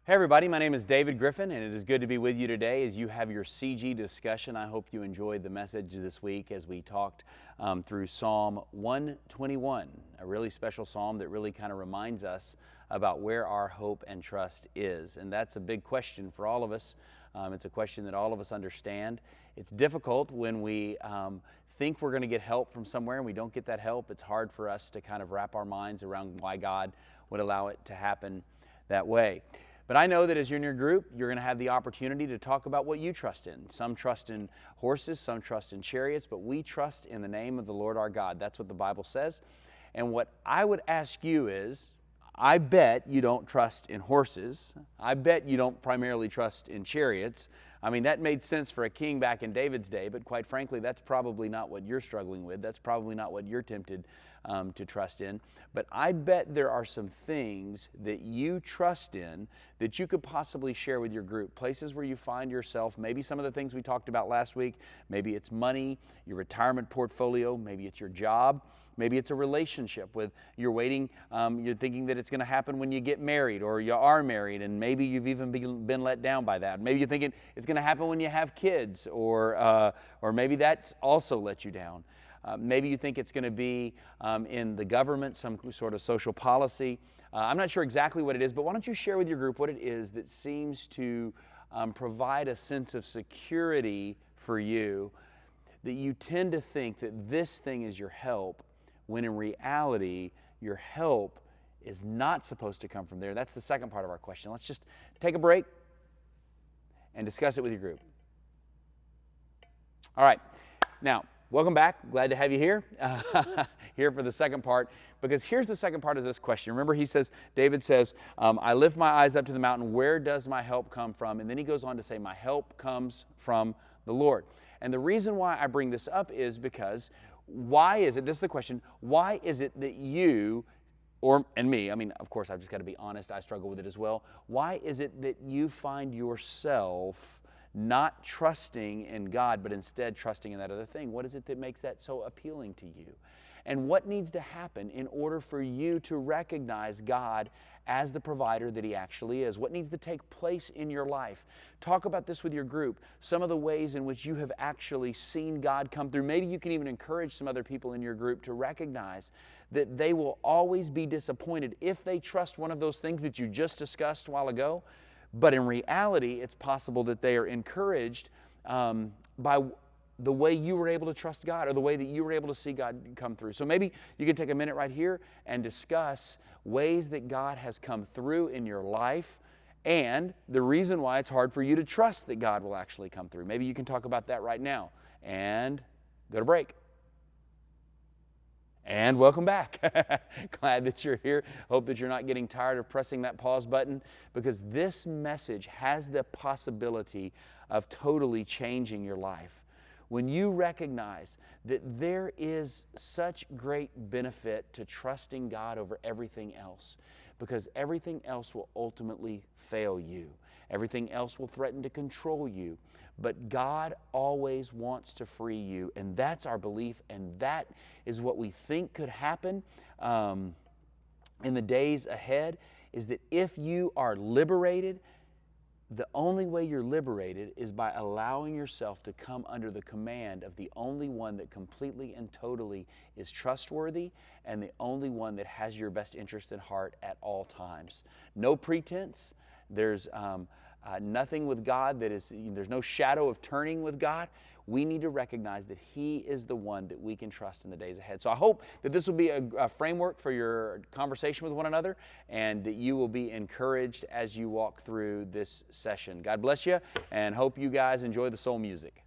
Hey everybody, my name is David Griffin, and it is good to be with you today as you have your CG discussion. I hope you enjoyed the message this week as we talked through Psalm 121, a really special psalm that really kind of reminds us about where our hope and trust is. And that's a big question for all of us. It's a question that all of us understand. It's difficult when we think we're going to get help from somewhere and we don't get that help. It's hard for us to kind of wrap our minds around why God would allow it to happen that way. But I know that as you're in your group, you're going to have the opportunity to talk about what you trust in. Some trust in horses, some trust in chariots, but we trust in the name of the Lord our God. That's what the Bible says. And what I would ask you is, I bet you don't trust in horses. I bet you don't primarily trust in chariots. I mean, that made sense for a king back in David's day, but quite frankly, that's probably not what you're struggling with. That's probably not what you're tempted to trust in. But I bet there are some things that you trust in that you could possibly share with your group. Places where you find yourself, maybe some of the things we talked about last week, maybe it's money, your retirement portfolio, maybe it's your job, maybe it's a relationship with you're waiting, you're thinking that it's going to happen when you get married or you are married, and maybe you've even been let down by that. Maybe you're thinking it's going to happen when you have kids, or maybe that's also let you down. Maybe you think it's going to be in the government, some sort of social policy. I'm not sure exactly what it is, but why don't you share with your group what it is that seems to provide a sense of security for you, that you tend to think that this thing is your help, when in reality, your help is not supposed to come from there. That's the second part of our question. Let's just take a break and discuss it with your group. All right. Now, welcome back. Glad to have you here, here for the second part, because here's the second part of this question. Remember, David says, I lift my eyes up to the mountain. Where does my help come from? And then he goes on to say, my help comes from the Lord. And the reason why I bring this up is because why is it, this is the question, why is it that you, and me, I mean, of course, I've just got to be honest, I struggle with it as well. Why is it that you find yourself not trusting in God, but instead trusting in that other thing? What is it that makes that so appealing to you? And what needs to happen in order for you to recognize God as the provider that He actually is? What needs to take place in your life? Talk about this with your group. Some of the ways in which you have actually seen God come through. Maybe you can even encourage some other people in your group to recognize that they will always be disappointed if they trust one of those things that you just discussed a while ago. But in reality, it's possible that they are encouraged by the way you were able to trust God, or the way that you were able to see God come through. So maybe you can take a minute right here and discuss ways that God has come through in your life and the reason why it's hard for you to trust that God will actually come through. Maybe you can talk about that right now and go to break. And welcome back. Glad that you're here. Hope that you're not getting tired of pressing that pause button, because this message has the possibility of totally changing your life. When you recognize that there is such great benefit to trusting God over everything else, because everything else will ultimately fail you. Everything else will threaten to control you. But God always wants to free you, and that's our belief, and that is what we think could happen in the days ahead, is that if you are liberated, the only way you're liberated is by allowing yourself to come under the command of the only one that completely and totally is trustworthy, and the only one that has your best interest at heart at all times. No pretense. There's nothing with God there's no shadow of turning with God. We need to recognize that He is the one that we can trust in the days ahead. So I hope that this will be a framework for your conversation with one another, and that you will be encouraged as you walk through this session. God bless you, and hope you guys enjoy the soul music.